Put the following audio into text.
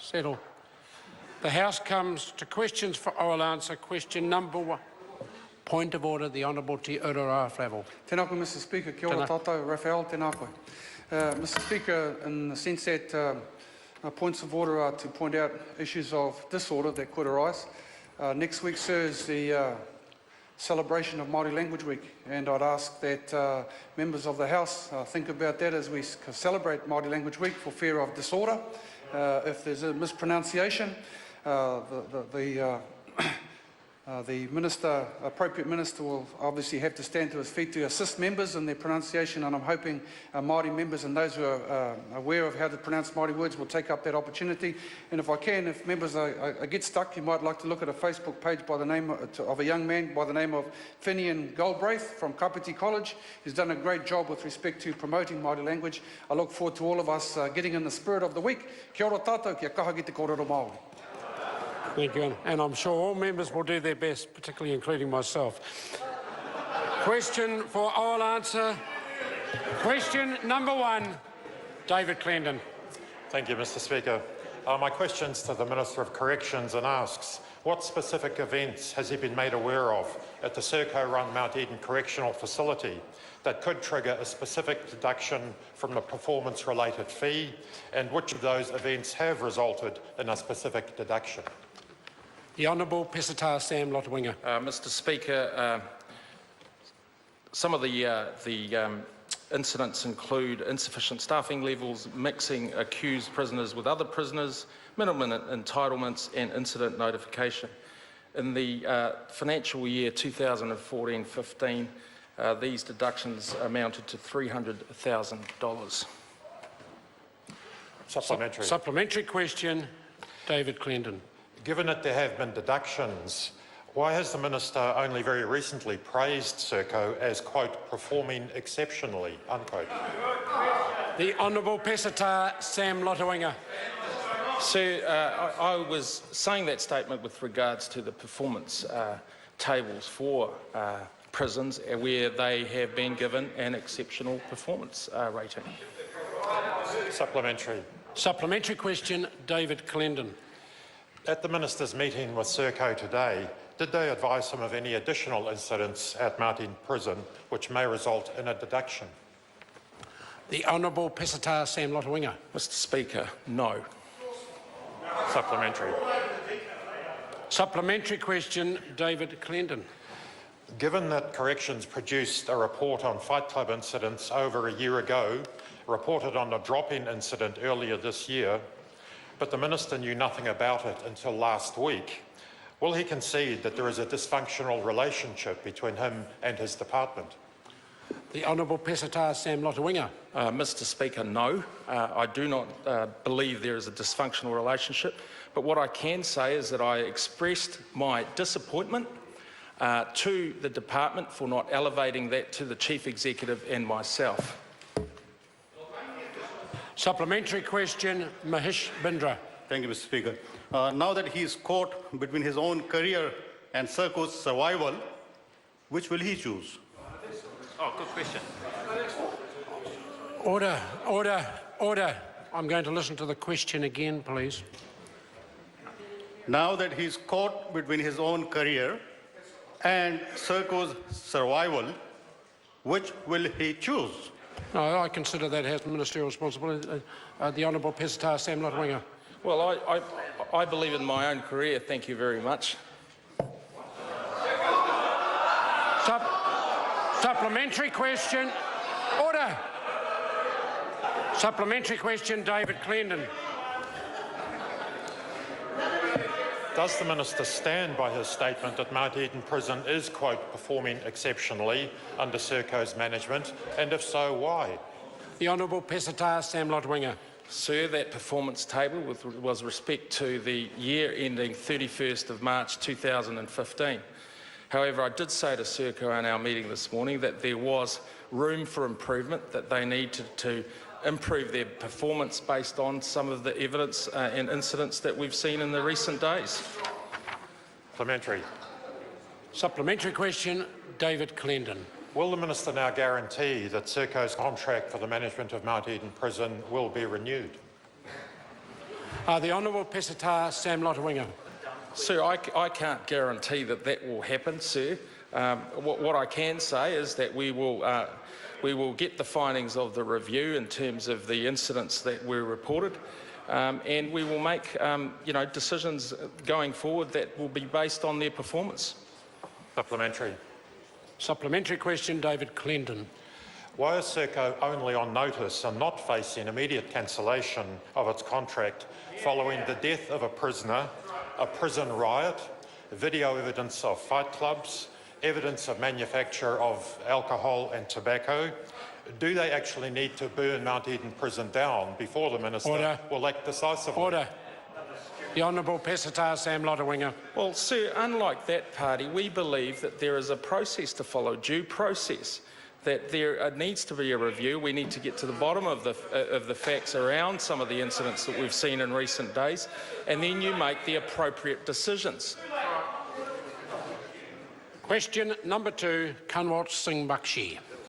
Settle. The House comes to questions for oral answer. Question number 1. Point of order, the Honourable Te Urara Flavel. Tēnā koe, Mr Speaker. Kia ora tātou, Raphael, tēnā koe. Mr Speaker, in the sense that points of order are to point out issues of disorder that could arise. Next week, sir, is the celebration of Māori Language Week, and I'd ask that members of the House think about that as we celebrate Māori Language Week for fear of disorder. If there's a mispronunciation, the minister, appropriate minister, will obviously have to stand to his feet to assist members in their pronunciation, and I'm hoping Māori members and those who are aware of how to pronounce Māori words will take up that opportunity. And if I can, if members get stuck, you might like to look at a Facebook page by the name of a young man by the name of Finian Galbraith from Kapiti College, who's done a great job with respect to promoting Māori language. I look forward to all of us getting in the spirit of the week. Kia ora tātou, kia kaha ki te kōrero Māori. Thank you, and I'm sure all members will do their best, particularly including myself. Question for oral answer. Question number 1, David Clendon. Thank you, Mr Speaker. My question's to the Minister of Corrections and asks, what specific events has he been made aware of at the Serco-run Mount Eden Correctional Facility that could trigger a specific deduction from the performance-related fee, and which of those events have resulted in a specific deduction? The Honourable Pesata Sam Lotu-Iiga. Mr Speaker, some of the incidents include insufficient staffing levels, mixing accused prisoners with other prisoners, minimum entitlements and incident notification. In the financial year 2014-15, these deductions amounted to $300,000. Supplementary question, David Clendon. Given that there have been deductions, why has the Minister only very recently praised Serco as, quote, performing exceptionally, unquote? The Honourable Pesata Sam Lotu-Iiga. Sir, I was saying that statement with regards to the performance tables for prisons where they have been given an exceptional performance rating. Supplementary. Supplementary question, David Clendon. At the Minister's meeting with Serco today, did they advise him of any additional incidents at Mount Eden Prison which may result in a deduction? The Honourable Pesata Sam Lotu-Iiga. Mr Speaker, no. Supplementary. Supplementary question, David Clendon. Given that Corrections produced a report on Fight Club incidents over a year ago, reported on a drop-in incident earlier this year, but the Minister knew nothing about it until last week, will he concede that there is a dysfunctional relationship between him and his department? The Honourable Pesata Sam Lotu-Iiga. Mr Speaker, no. I do not believe there is a dysfunctional relationship, but what I can say is that I expressed my disappointment to the department for not elevating that to the Chief Executive and myself. Supplementary question, Mahesh Bindra. Thank you, Mr Speaker. Now that he is caught between his own career and Serco's survival, which will he choose? Oh, good question. Order, order, order. I'm going to listen to the question again, please. Now that he is caught between his own career and Serco's survival, which will he choose? No, I consider that as ministerial responsibility. The Honourable Pesata Sam Lotu-Iiga. Well, I believe in my own career, thank you very much. Supplementary question. Order. Supplementary question, David Clendon. Does the Minister stand by his statement that Mount Eden Prison is, quote, performing exceptionally under Serco's management, and if so, why? The Honourable Pesata Sam Lotu-Iiga. Sir, that performance table was respect to the year ending 31st of March 2015. However, I did say to Serco in our meeting this morning that there was room for improvement, that they needed to improve their performance based on some of the evidence and incidents that we've seen in the recent days. Supplementary. Supplementary question, David Clendon. Will the Minister now guarantee that Serco's contract for the management of Mount Eden Prison will be renewed? The Honourable Pesata Sam Lotu-Iiga. Sir, I can't guarantee that that will happen, sir. What I can say is that we will get the findings of the review in terms of the incidents that were reported, and we will make decisions going forward that will be based on their performance. Supplementary. Supplementary question, David Clendon. Why is Serco only on notice and not facing immediate cancellation of its contract following the death of a prisoner, a prison riot, video evidence of fight clubs, evidence of manufacture of alcohol and tobacco? Do they actually need to burn Mount Eden Prison down before the Minister will act decisively? Order. The Honourable Pesata Sam Lotu-Iiga. Well, sir, unlike that party, we believe that there is a process to follow, due process, that there needs to be a review. We need to get to the bottom of the facts around some of the incidents that we've seen in recent days, and then you make the appropriate decisions. Question number 2, Kanwal Singh Bakshi.